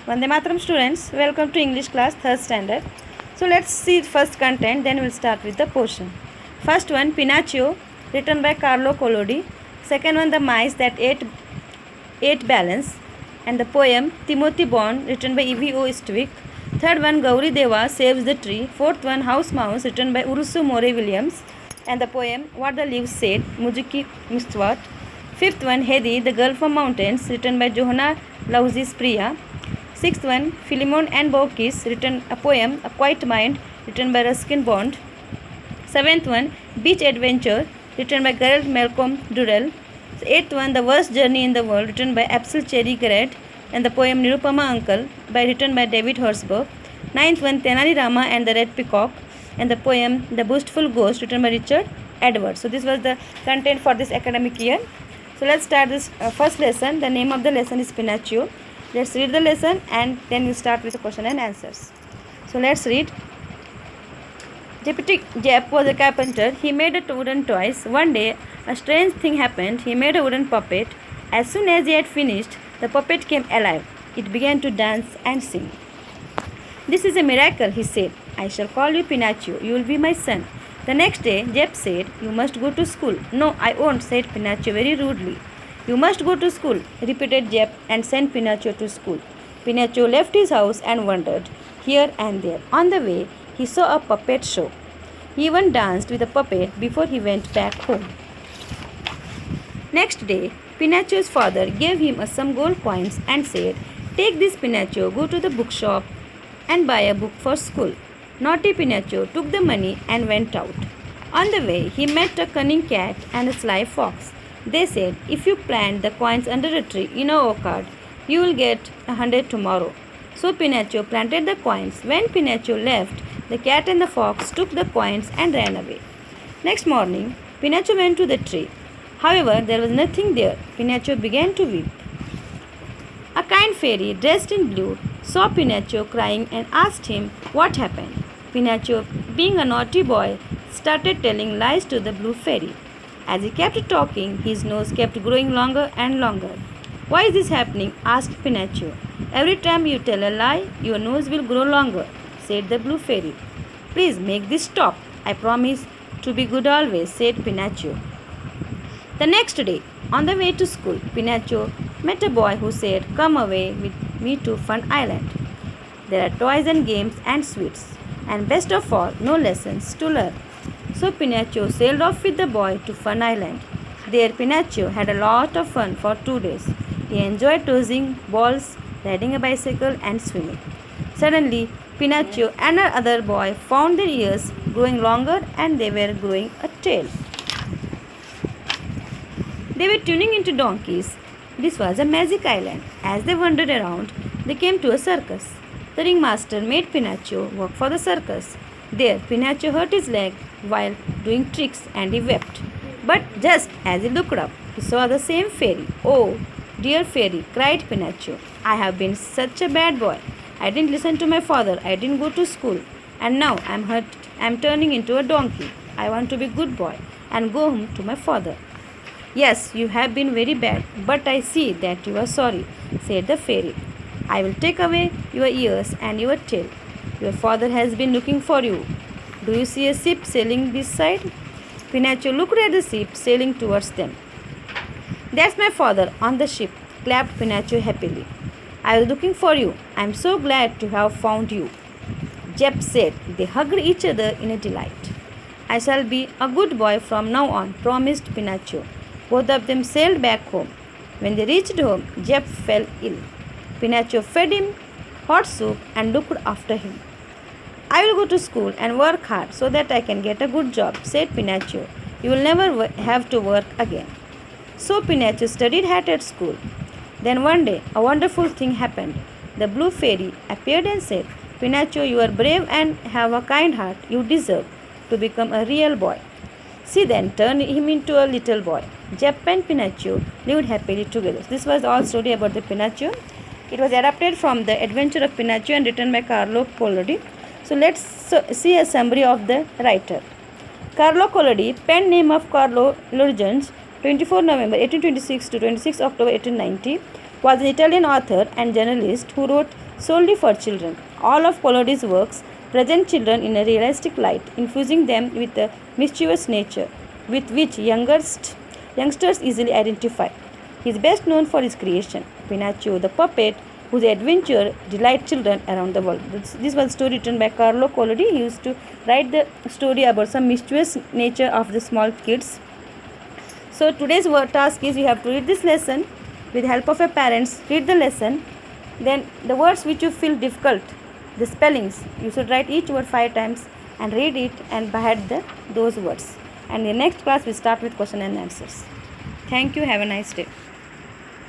Vande Mataram students, welcome to English class 3rd standard. So let's see first content, then we'll start with the portion. First one, Pinocchio, written by Carlo Collodi. Second one, The Mice That Ate Balance, and the poem Timothy Bond, written by E.V.O. Istwick. Third one, Gauri Deva Saves the Tree. Fourth one, House Mouse, written by Urusu More Williams, and the poem What the Leaves Said, Muzuki Mistwat. Fifth one, Hedi, The Girl from Mountains, written by Johanna Lauzis Priya. Sixth one, Philemon and Baucis, written a poem, A Quiet Mind, written by Ruskin Bond. Seventh one, Beach Adventure, written by Gerald Malcolm Durrell. Eighth one, The Worst Journey in the World, written by Apsil Cherry Garrett, and the poem Nirupama Uncle, written by David Horsburgh. Ninth one, Tenali Rama and the Red Peacock, and the poem The Boastful Ghost, written by Richard Edwards. So this was the content for this academic year. So let's start this first lesson. The name of the lesson is Pinocchio. Let's read the lesson and then we'll start with the question and answers. So let's read. Jep was a carpenter. He made a wooden toys. One day, a strange thing happened. He made a wooden puppet. As soon as he had finished, the puppet came alive. It began to dance and sing. This is a miracle, he said. I shall call you Pinocchio. You will be my son. The next day, Jep said, You must go to school. No, I won't, said Pinocchio very rudely. You must go to school, repeated Jep and sent Pinocchio to school. Pinocchio left his house and wandered here and there. On the way, he saw a puppet show. He even danced with a puppet before he went back home. Next day, Pinoccio's father gave him some gold coins and said, Take this, Pinocchio, go to the bookshop and buy a book for school. Naughty Pinocchio took the money and went out. On the way, he met a cunning cat and a sly fox. They said, If you plant the coins under a tree in a orchard, you will get 100 tomorrow. So Pinocchio planted the coins. When Pinocchio left, the cat and the fox took the coins and ran away. Next morning, Pinocchio went to the tree. However, there was nothing there. Pinocchio began to weep. A kind fairy dressed in blue saw Pinocchio crying and asked him what happened. Pinocchio, being a naughty boy, started telling lies to the blue fairy. As he kept talking, his nose kept growing longer and longer. Why is this happening? Asked Pinocchio. Every time you tell a lie, your nose will grow longer, said the blue fairy. Please make this stop. I promise to be good always, said Pinocchio. The next day, on the way to school, Pinocchio met a boy who said, Come away with me to Fun Island. There are toys and games and sweets, and best of all, no lessons to learn. So Pinocchio sailed off with the boy to Fun Island. There Pinocchio had a lot of fun for 2 days. He enjoyed tossing balls, riding a bicycle and swimming. Suddenly, Pinocchio and another boy found their ears growing longer and they were growing a tail. They were tuning into donkeys. This was a magic island. As they wandered around, they came to a circus. The ringmaster made Pinocchio work for the circus. There, Pinocchio hurt his leg while doing tricks and he wept. But just as he looked up, he saw the same fairy. Oh, dear fairy, cried Pinocchio. I have been such a bad boy. I didn't listen to my father. I didn't go to school. And now I'm turning into a donkey. I want to be a good boy and go home to my father. Yes, you have been very bad, but I see that you are sorry, said the fairy. I will take away your ears and your tail. Your father has been looking for you. Do you see a ship sailing this side? Pinocchio looked at the ship sailing towards them. That's my father on the ship, clapped Pinocchio happily. I was looking for you. I am so glad to have found you. Jep said. They hugged each other in a delight. I shall be a good boy from now on, promised Pinocchio. Both of them sailed back home. When they reached home, Jep fell ill. Pinocchio fed him hot soup and looked after him. I will go to school and work hard so that I can get a good job, said Pinocchio. You will never have to work again. So Pinocchio studied hard at school. Then one day, a wonderful thing happened. The blue fairy appeared and said, Pinocchio, you are brave and have a kind heart. You deserve to become a real boy. She then turned him into a little boy. Jep and Pinocchio lived happily together. This was all story about the Pinocchio. It was adapted from The Adventure of Pinocchio and written by Carlo Collodi. So let's see a summary of the writer. Carlo Collodi, pen name of Carlo Lurgens, 24 November 1826 to 26 October 1890, was an Italian author and journalist who wrote solely for children. All of Collodi's works present children in a realistic light, infusing them with a mischievous nature with which youngsters easily identify. He is best known for his creation, Pinocchio the puppet, whose adventure delight children around the world. This was a story written by Carlo Collodi. He used to write the story about some mischievous nature of the small kids. So today's task is you have to read this lesson with the help of your parents. Read the lesson. Then the words which you feel difficult, the spellings, you should write each word 5 times and read it and by heart those words. And in the next class we start with question and answers. Thank you. Have a nice day.